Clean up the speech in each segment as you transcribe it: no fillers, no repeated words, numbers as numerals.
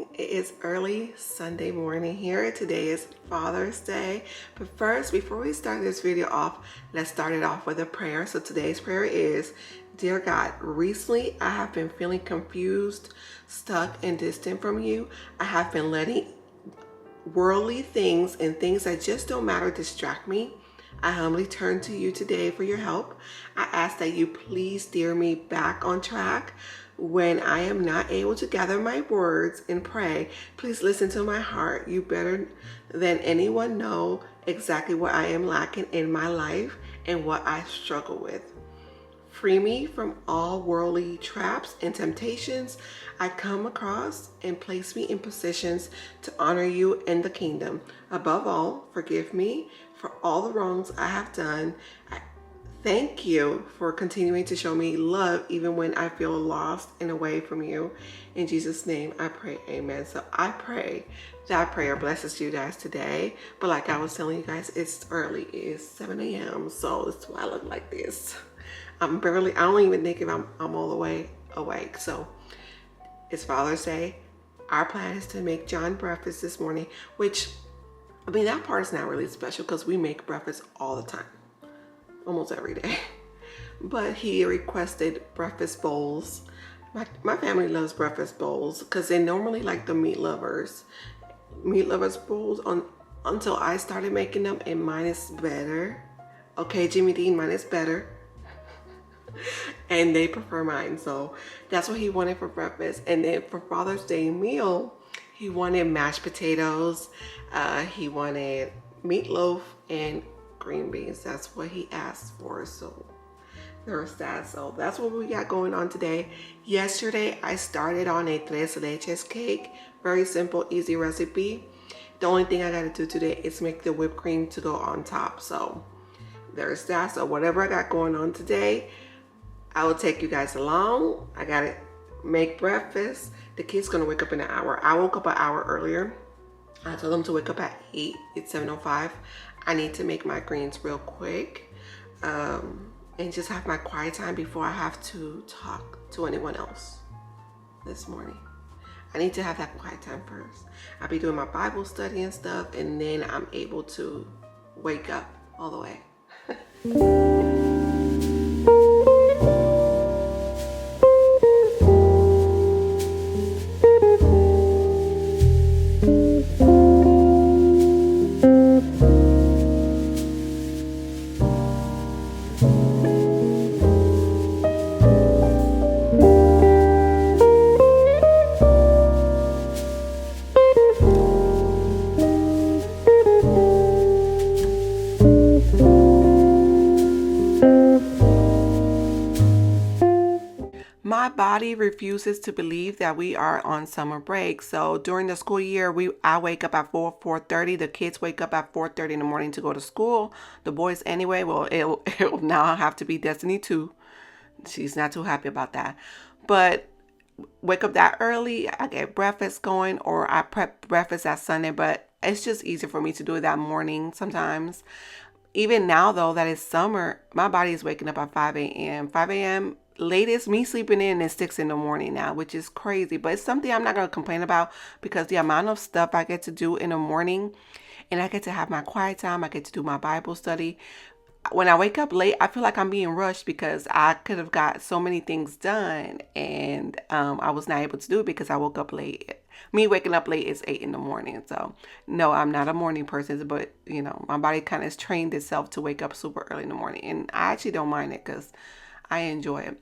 morning. It is early Sunday morning here. Today is Father's Day. But first, before we start this video off, let's start it off with a prayer. So today's prayer is, Dear God, recently I have been feeling confused, stuck, and distant from you. I have been letting worldly things and things that just don't matter distract me. I humbly turn to you today for your help. I ask that you please steer me back on track. When I am not able to gather my words and pray, please listen to my heart. You better than anyone know exactly what I am lacking in my life and what I struggle with. Free me from all worldly traps and temptations I come across and place me in positions to honor you in the kingdom. Above all, forgive me for all the wrongs I have done. Thank you for continuing to show me love even when I feel lost and away from you. In Jesus' name I pray, amen. So I pray that prayer blesses you guys today. But like I was telling you guys, it's early. It is 7 a.m. So that's why I look like this. I don't even think if I'm all the way awake. So it's Father's Day. Our plan is to make John breakfast this morning, which, I mean, that part is not really special because we make breakfast all the time. Almost every day. But he requested breakfast bowls. My family loves breakfast bowls because they normally like the meat lovers bowls until I started making them, and mine is better. Okay, Jimmy Dean, mine is better. And they prefer mine, so that's what he wanted for breakfast. And then for Father's Day meal, he wanted mashed potatoes, he wanted meatloaf and green beans. That's what he asked for. So there's that. So that's what we got going on today. Yesterday I started on a tres leches cake. Very simple, easy recipe. The only thing I got to do today is make the whipped cream to go on top. So there's that. So whatever I got going on today, I will take you guys along. I gotta make breakfast. The kid's gonna wake up in an hour. I woke up an hour earlier. I told them to wake up at 8. It's 7:05. I need to make my greens real quick and just have my quiet time before I have to talk to anyone else this morning. I need to have that quiet time first. I'll be doing my Bible study and stuff, and then I'm able to wake up all the way. My body refuses to believe that we are on summer break. So during the school year, I wake up at 4:30. The kids wake up at 4:30 in the morning to go to school. The boys anyway. Well, it'll now have to be Destiny too. She's not too happy about that. But wake up that early. I get breakfast going, or I prep breakfast that Sunday. But it's just easier for me to do it that morning sometimes. Even now though that it's summer, my body is waking up at 5 a.m. 5 a.m. latest, me sleeping in is 6 in the morning now, which is crazy. But it's something I'm not going to complain about because the amount of stuff I get to do in the morning, and I get to have my quiet time. I get to do my Bible study. When I wake up late, I feel like I'm being rushed because I could have got so many things done, and I was not able to do it because I woke up late. Me waking up late is 8 in the morning. So no, I'm not a morning person, but you know, my body kind of trained itself to wake up super early in the morning, and I actually don't mind it because I enjoy it.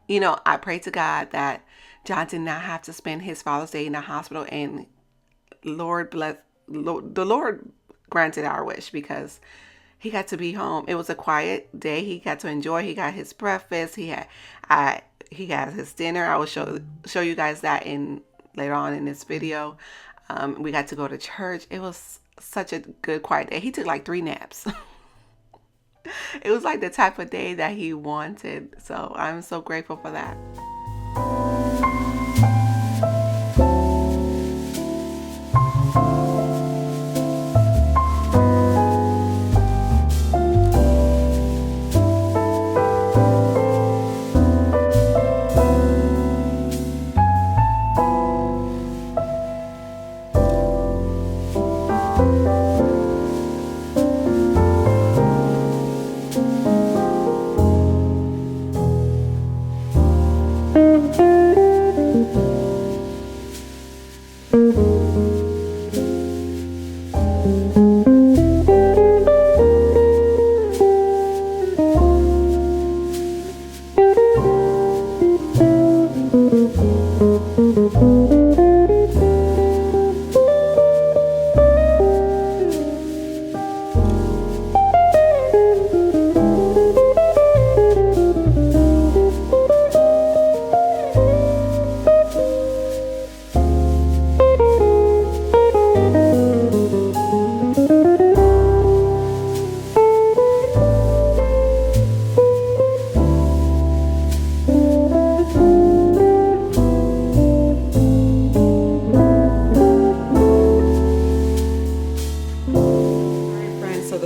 You know, I pray to God that John did not have to spend his Father's Day in the hospital, and the Lord granted our wish because he got to be home. It was a quiet day. He got to enjoy. He got his breakfast. He got his dinner. I will show you guys that later on in this video. We got to go to church. It was such a good quiet day. He took like 3 naps. It was like the type of day that he wanted. So I'm so grateful for that.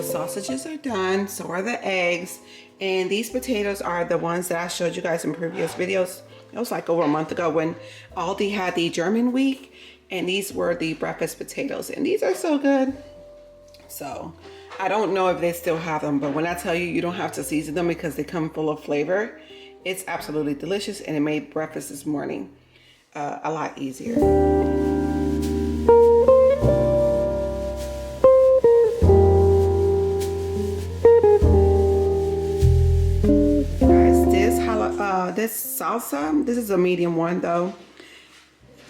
Sausages are done, so are the eggs, and these potatoes are the ones that I showed you guys in previous videos. It was like over a month ago when Aldi had the German week, and these were the breakfast potatoes, and these are so good. So I don't know if they still have them, but when I tell you, you don't have to season them because they come full of flavor. It's absolutely delicious, and it made breakfast this morning a lot easier. This salsa, this is a medium one though.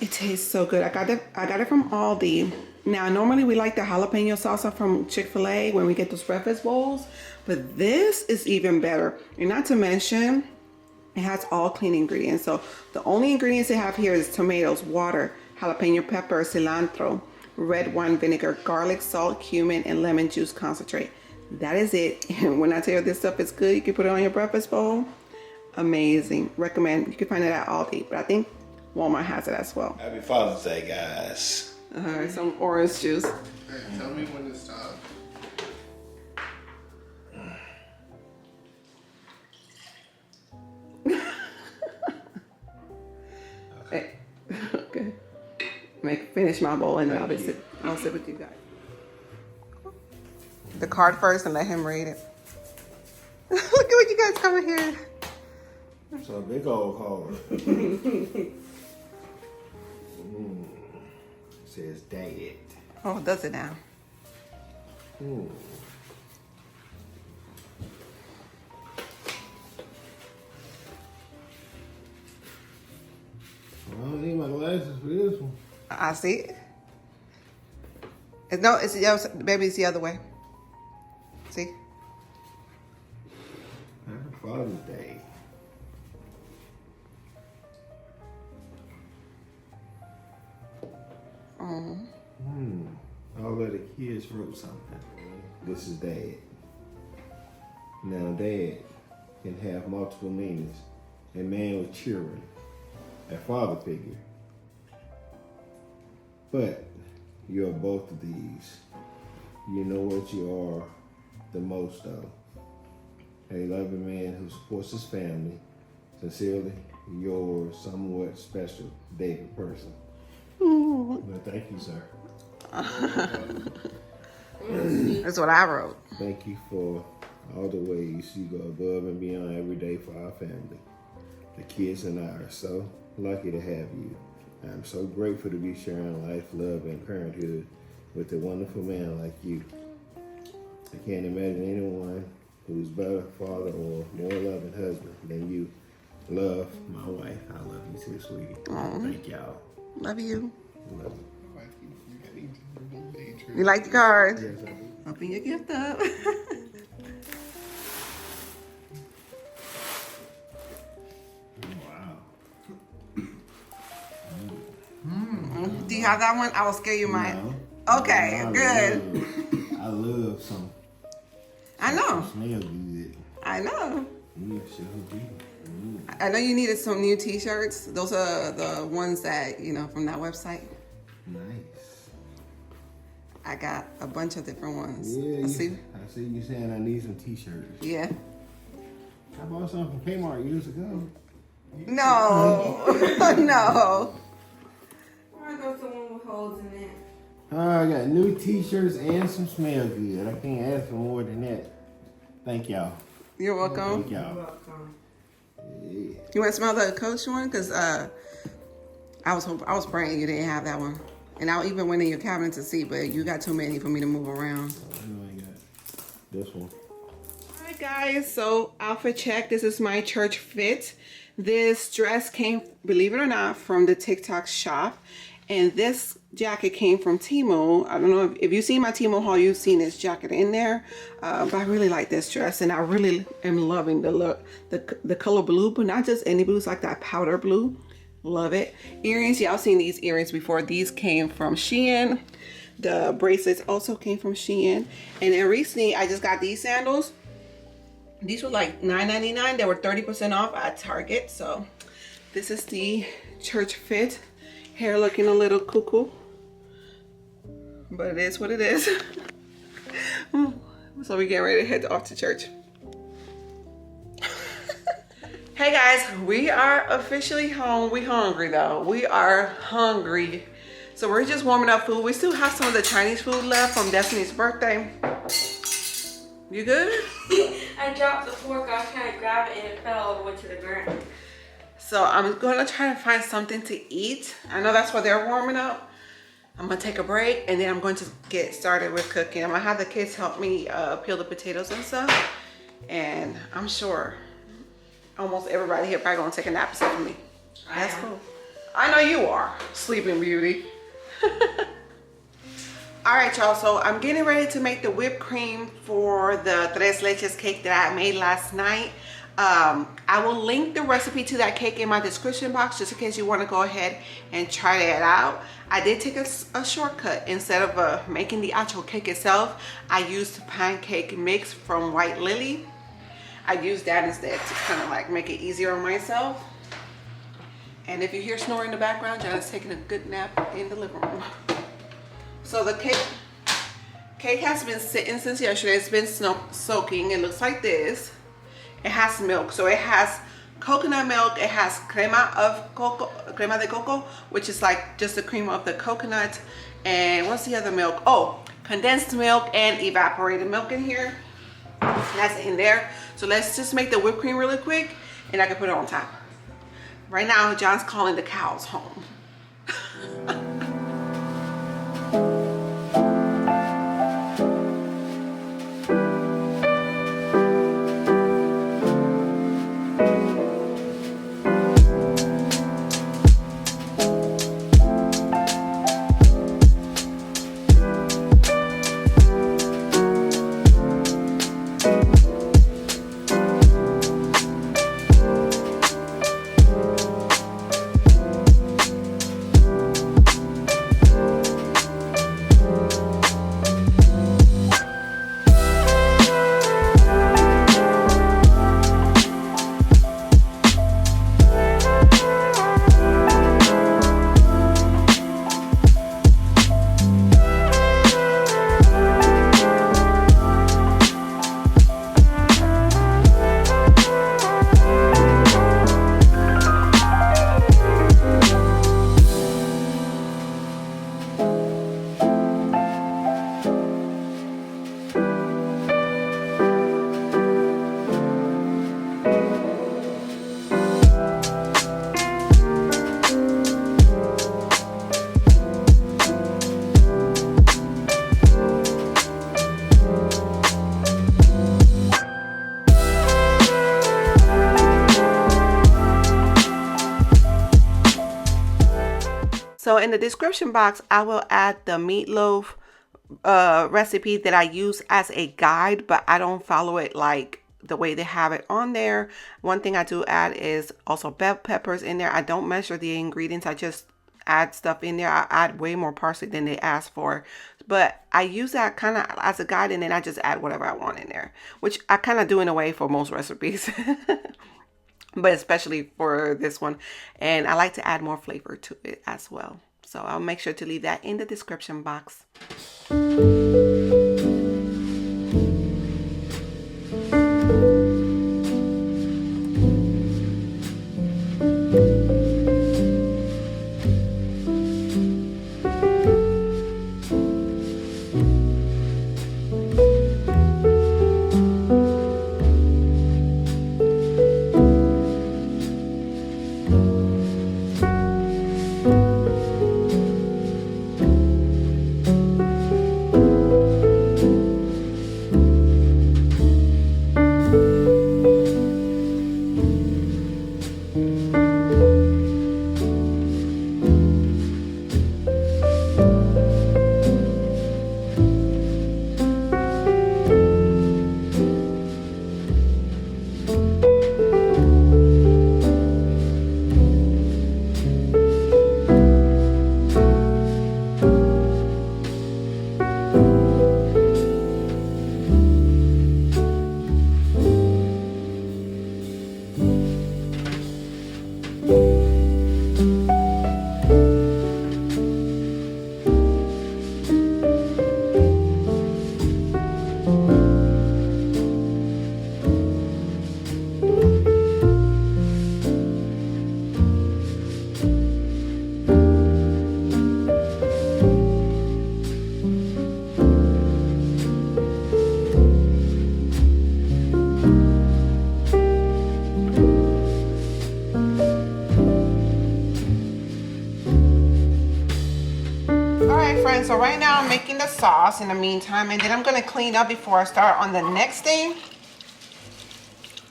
It tastes so good. I got it from Aldi. Now normally we like the jalapeno salsa from Chick-fil-A when we get those breakfast bowls, but this is even better. And not to mention, it has all clean ingredients. So the only ingredients they have here is tomatoes, water, jalapeno pepper, cilantro, red wine vinegar, garlic, salt, cumin, and lemon juice concentrate. That is it. And when I tell you this stuff is good, you can put it on your breakfast bowl. Amazing. Recommend. You can find it at Aldi, but I think Walmart has it as well. Happy Father's Day, guys. Some orange juice. Hey, tell me when to stop. Okay. Finish my bowl and then I'll sit with you guys. The card first and let him read it. Look at what you guys coming here. It's a big old card. Says Dad. Oh, does it now? I don't need my glasses for this one. I see it. No, it's the other, baby, it's the other way. See? Happy Father's Day. All of the kids wrote something. This is Dad. Now, Dad can have multiple meanings. A man with children, a father figure. But you are both of these. You know what you are the most of. A loving man who supports his family. Sincerely, your somewhat special David person. Well, thank you, sir. That's what I wrote. Thank you for all the ways you go above and beyond every day for our family. The kids and I are so lucky to have you. I'm so grateful to be sharing life, love, and parenthood with a wonderful man like you. I can't imagine anyone who's better father or more loving husband than you. Love, my wife. I love you too, sweetie. Thank y'all. Love you. Love you. You like the card? Yes, I do. Open your gift up. Do you have that one? I will scare you mine. No. Okay, good. I love some. I know. Smell good. I know. Yeah, sure do. I know you needed some new t-shirts. Those are the ones that, from that website. Nice. I got a bunch of different ones. Yeah, I see you saying I need some t-shirts. Yeah. I bought some from Kmart years ago. No. No. I go to one with holes in it. I got new t-shirts and some smell good. I can't ask for more than that. Thank y'all. You're welcome. Thank y'all. Welcome. Yeah. You want to smell the Coach one? Because I was praying you didn't have that one. And I'll even went in your cabinet to see, but you got too many for me to move around. I know I got this one. All right, guys, so outfit check. This is my church fit. This dress came, believe it or not, from the TikTok shop. And this jacket came from Temu. I don't know if you've seen my Temu haul, you've seen this jacket in there. But I really like this dress, and I really am loving the look. The color blue, but not just any blue. It's like that powder blue. Love it. Earrings, y'all seen these earrings before. These came from Shein. The bracelets also came from Shein. And then recently, I just got these sandals. These were like $9.99. They were 30% off at Target. So this is the church fit. Hair looking a little cuckoo, but it is what it is. So we get ready to head off to church. Hey guys, we are officially home. We hungry though. We are hungry. So we're just warming up food. We still have some of the Chinese food left from Destiny's birthday. You good? I dropped the fork. I was trying to grab it and it fell all the way to the ground. So I'm gonna try to find something to eat. I know that's why they're warming up. I'm gonna take a break and then I'm going to get started with cooking. I'm gonna have the kids help me peel the potatoes and stuff. And I'm sure almost everybody here probably gonna take a nap except for me. That's cool. I know you are, Sleeping Beauty. All right, y'all, so I'm getting ready to make the whipped cream for the tres leches cake that I made last night. I will link the recipe to that cake in my description box just in case you want to go ahead and try that out. I did take a shortcut. Instead of making the actual cake itself, I used pancake mix from White Lily. I used that instead to kind of like make it easier on myself. And if you hear snoring in the background, John is taking a good nap in the living room. So the cake has been sitting since yesterday. It's been soaking. It looks like this. It has milk. So it has coconut milk. It has crema de coco, which is like just the cream of the coconut. And what's the other milk? Oh, condensed milk and evaporated milk in here. That's in there. So let's just make the whipped cream really quick and I can put it on top. Right now, John's calling the cows home. So in the description box, I will add the meatloaf recipe that I use as a guide, but I don't follow it like the way they have it on there. One thing I do add is also bell peppers in there. I don't measure the ingredients. I just add stuff in there. I add way more parsley than they ask for, but I use that kind of as a guide, and then I just add whatever I want in there, which I kind of do in a way for most recipes. But especially for this one. And I like to add more flavor to it as well. So I'll make sure to leave that in the description box. Alright friends, so right now I'm making the sauce in the meantime, and then I'm going to clean up before I start on the next thing.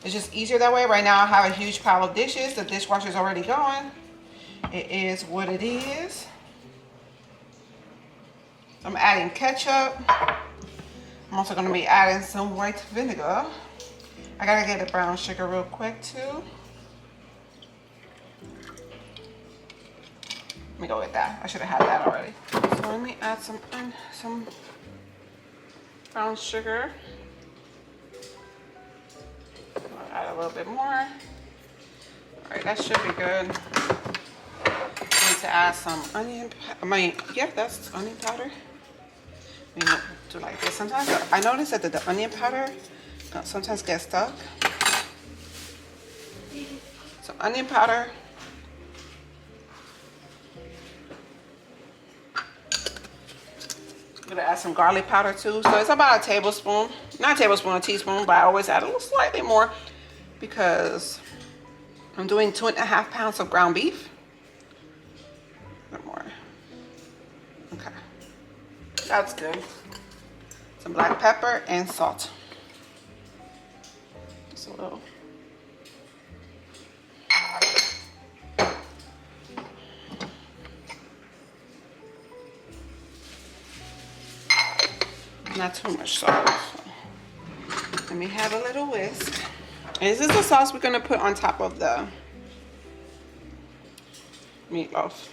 It's just easier that way. Right now I have a huge pile of dishes. The dishwasher's already going. It is what it is. I'm adding ketchup. I'm also going to be adding some white vinegar. I gotta get the brown sugar real quick too. Let me go with that. I should have had that already. So let me add some brown sugar. I'll add a little bit more. All right, that should be good. I need to add some onion. That's onion powder. We do like this. Sometimes I notice that the onion powder sometimes gets stuck. Some onion powder. I'm gonna add some garlic powder too. So it's about a tablespoon, not a tablespoon, a teaspoon, but I always add a little slightly more because I'm doing 2.5 pounds of ground beef. A bit more. Okay, that's good. Some black pepper and salt. Just a little. Not too much salt. So let me have a little whisk. And this is the sauce we're gonna put on top of the meatloaf.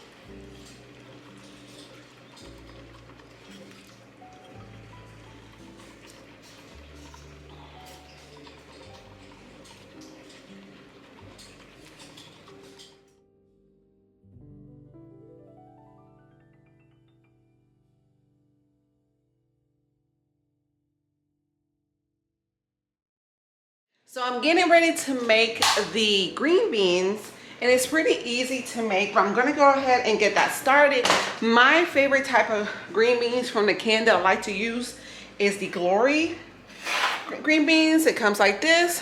So I'm getting ready to make the green beans, and it's pretty easy to make, but I'm gonna go ahead and get that started. My favorite type of green beans from the can that I like to use is the Glory green beans. It comes like this.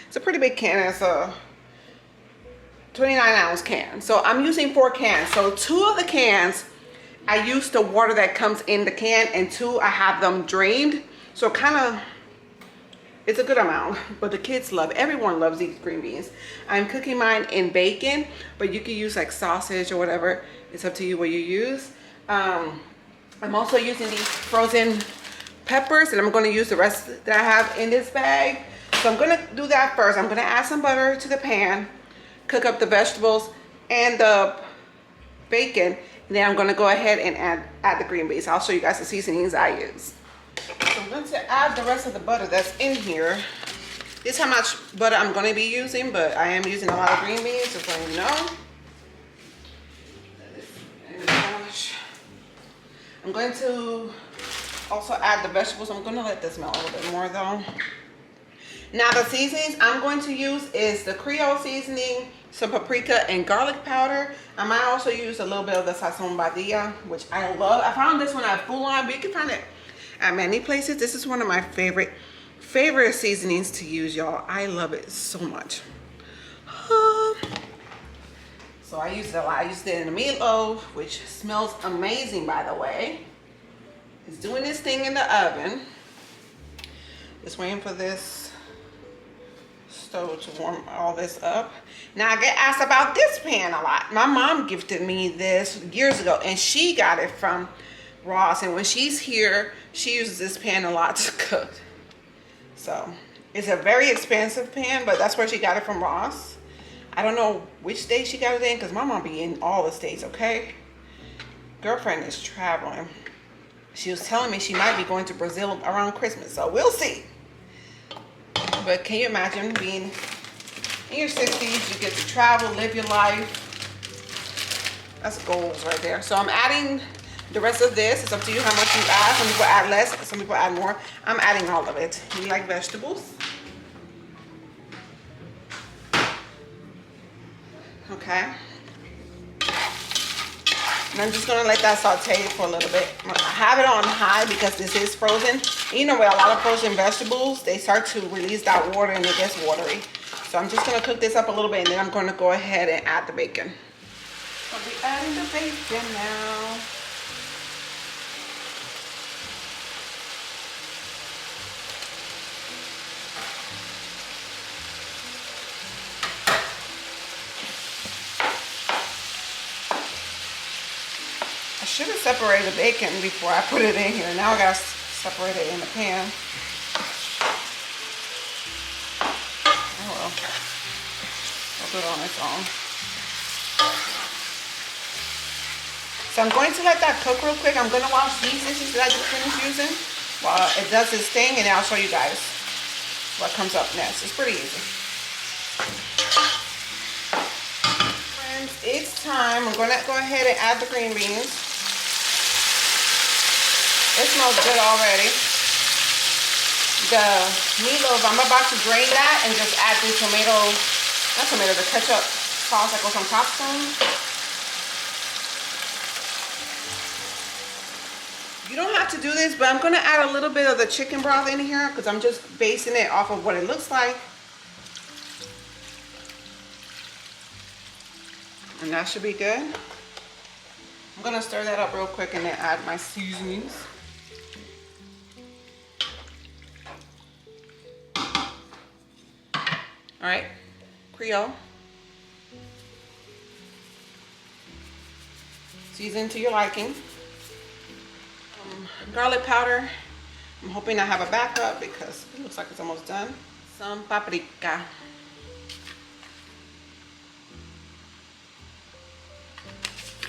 It's a pretty big can. It's a 29-ounce can. So I'm using 4 cans. So 2 of the cans, I use the water that comes in the can, and 2, I have them drained. So kind of, it's a good amount, but the kids love, everyone loves these green beans. I'm cooking mine in bacon, but you can use like sausage or whatever. It's up to you what you use. I'm also using these frozen peppers, and I'm going to use the rest that I have in this bag. So I'm going to do that first. I'm going to add some butter to the pan, cook up the vegetables and the bacon, and then I'm going to go ahead and add the green beans. I'll show you guys the seasonings I use. So I'm going to add the rest of the butter that's in here. This is how much butter I'm going to be using, but I am using a lot of green beans, just so you know. I'm going to also add the vegetables. I'm going to let this melt a little bit more though. Now the seasonings I'm going to use is the Creole seasoning, some paprika and garlic powder. I might also use a little bit of the sazon badilla, which I love. I found this one at Food Line, but you can find it at many places. This is one of my favorite seasonings to use, y'all. I love it so much. So I use it a lot. I used it in the meatloaf, which smells amazing, by the way. It's doing this thing in the oven. Just waiting for this stove to warm all this up. Now I get asked about this pan a lot. My mom gifted me this years ago, and she got it from Ross, and when she's here, she uses this pan a lot to cook. So it's a very expensive pan, but that's where she got it from, Ross. I don't know which state she got it in, because my mom be in all the states, okay? Girlfriend is traveling. She was telling me she might be going to Brazil around Christmas, so we'll see. But can you imagine being in your 60s, you get to travel, live your life. That's goals right there. So I'm adding the rest of this. It's up to you how much you add. Some people add less, some people add more. I'm adding all of it. You like vegetables? Okay. And I'm just gonna let that saute for a little bit. I have it on high because this is frozen. You know, with a lot of frozen vegetables, they start to release that water and it gets watery. So I'm just gonna cook this up a little bit, and then I'm gonna go ahead and add the bacon. I'll be adding the bacon now. should have separated the bacon before I put it in here. Now I gotta separate it in the pan. Oh well. I'll do it on its own. So I'm going to let that cook real quick. I'm gonna wash these dishes that I just finished using while it does its thing, and then I'll show you guys what comes up next. It's pretty easy. Friends, it's time. I'm gonna go ahead and add the green beans. It smells good already. The meatloaf, I'm about to drain that and just add the the ketchup sauce that goes on top soon. You don't have to do this, but I'm gonna add a little bit of the chicken broth in here because I'm just basing it off of what it looks like. And that should be good. I'm gonna stir that up real quick and then add my seasonings. All right, Creole. Season to your liking. Garlic powder. I'm hoping I have a backup because it looks like it's almost done. Some paprika.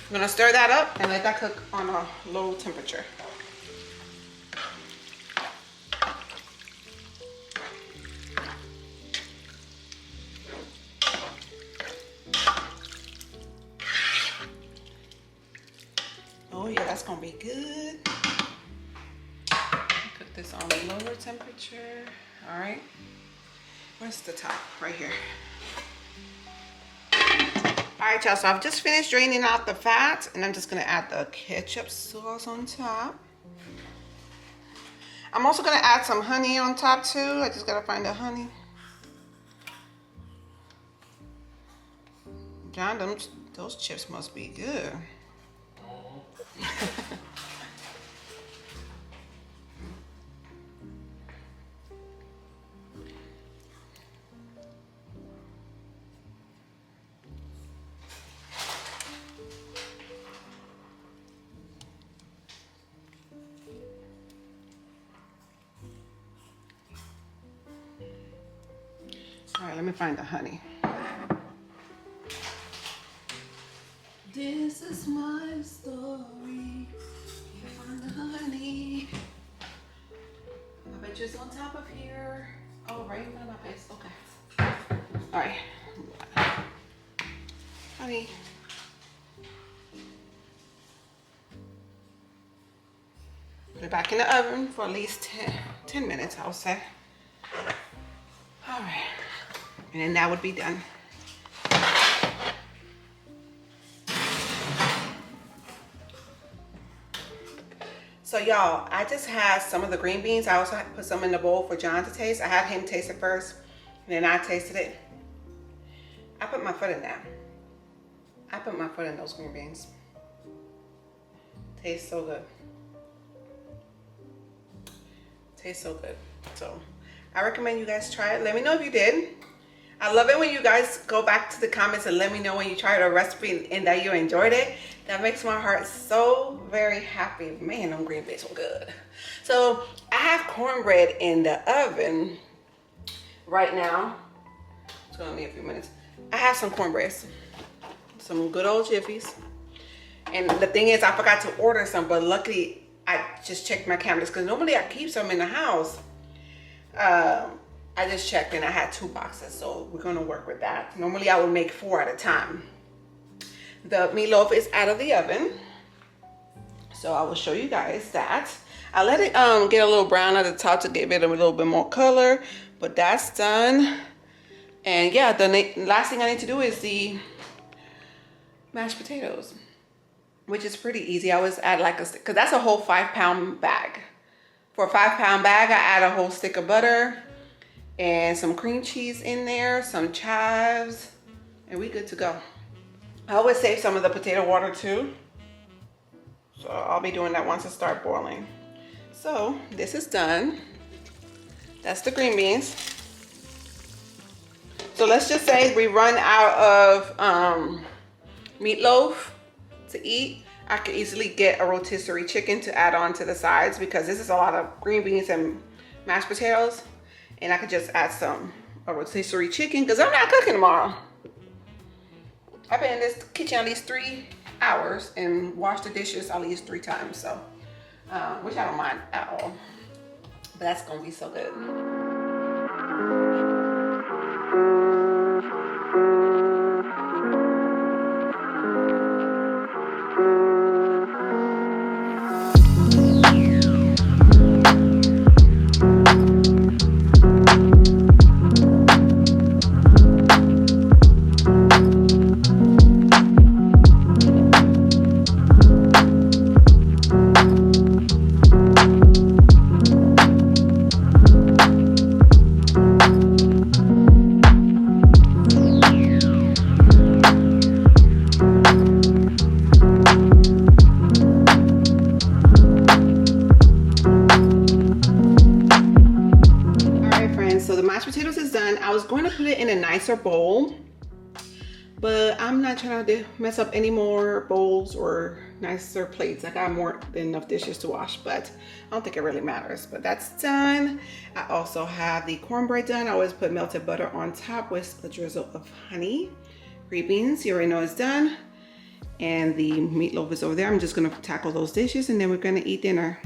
I'm gonna stir that up and let that cook on a low temperature. Oh yeah, that's gonna be good. Cook this on a lower temperature. All right. Where's the top? Right here. All right, y'all, so I've just finished draining out the fat, and I'm just gonna add the ketchup sauce on top. I'm also gonna add some honey on top too. I just gotta find the honey. John, those chips must be good. All right, let me find the honey. This is my story. You find the honey. I bet you it's on top of here. Oh, right in front of my face. Okay. All right. Honey. Put it back in the oven for at least 10 minutes, I would say. All right. And then that would be done. So y'all, I just had some of the green beans. I also had to put some in the bowl for John to taste. I had him taste it first, and then I tasted it. I put my foot in that. I put my foot in those green beans. Tastes so good. Tastes so good. So I recommend you guys try it. Let me know if you did. I love it when you guys go back to the comments and let me know when you tried a recipe and that you enjoyed it. That makes my heart so very happy. Man, them green beans were good. So I have cornbread in the oven right now. It's gonna be a few minutes. I have some cornbreads, some good old Jiffies. And the thing is, I forgot to order some, but luckily I just checked my cabinets because normally I keep some in the house. I just checked and I had 2 boxes, so we're gonna work with that. Normally I would make 4 at a time. The meatloaf is out of the oven, so I will show you guys that. I let it get a little brown at the top to give it a little bit more color, but that's done. And yeah, the last thing I need to do is the mashed potatoes, which is pretty easy. I always add like because that's a whole 5-pound bag. For a 5-pound bag, I add a whole stick of butter and some cream cheese in there, some chives, and we good to go. I always save some of the potato water too, so I'll be doing that once it starts boiling. So this is done. That's the green beans. So let's just say we run out of meatloaf to eat. I could easily get a rotisserie chicken to add on to the sides because this is a lot of green beans and mashed potatoes. And I could just add a rotisserie chicken because I'm not cooking tomorrow. I've been in this kitchen at least 3 hours and washed the dishes at least 3 times. So, which I don't mind at all. But that's gonna be so good. Potatoes is done. I was going to put it in a nicer bowl, but I'm not trying to mess up any more bowls or nicer plates. I got more than enough dishes to wash, but I don't think it really matters. But that's done. I also have the cornbread done. I always put melted butter on top with a drizzle of honey. Green beans, you already know it's done. And the meatloaf is over there. I'm just gonna tackle those dishes and then we're gonna eat dinner.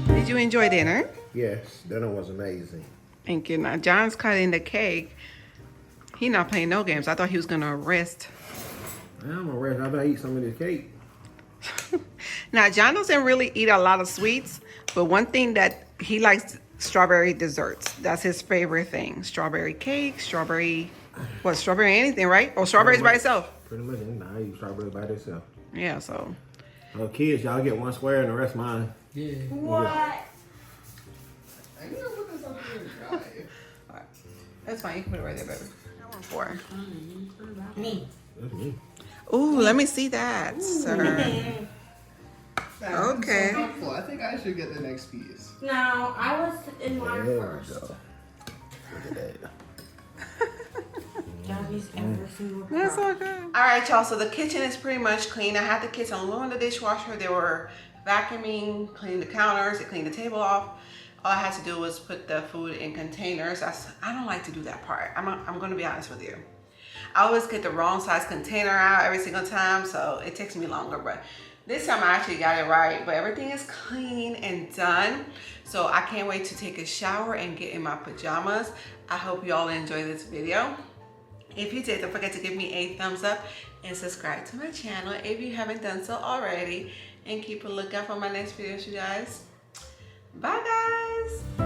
Did you enjoy dinner? Yes, dinner was amazing. Thank you. Now John's cutting the cake. He not playing no games. I thought he was gonna rest. I'm gonna rest. I better eat some of this cake. Now John doesn't really eat a lot of sweets, but one thing that he likes, strawberry desserts. That's his favorite thing. Strawberry cake, strawberry anything, right? Or strawberries by itself. Pretty much, I eat strawberry by itself. Yeah, so. Well, kids, y'all get one square and the rest mine. Yeah. What? I need to put this up here and dry. All right. That's fine. You can put it right there, baby. That one for. Me. That's me. Ooh, let me see that, sir. That Okay. is so helpful. I think I should get the next piece. No, I was in mine There we first. go. Look at that. Gabby's every single That's part. so good. All right, y'all. So the kitchen is pretty much clean. I had the kids unload the dishwasher. They were vacuuming, cleaning the counters, they cleaned the table off. All I had to do was put the food in containers. I don't like to do that part. I'm going to be honest with you. I always get the wrong size container out every single time, so it takes me longer. But this time I actually got it right. But everything is clean and done. So I can't wait to take a shower and get in my pajamas. I hope you all enjoy this video. If you did, don't forget to give me a thumbs up and subscribe to my channel if you haven't done so already. And keep a lookout for my next videos, you guys. Bye, guys.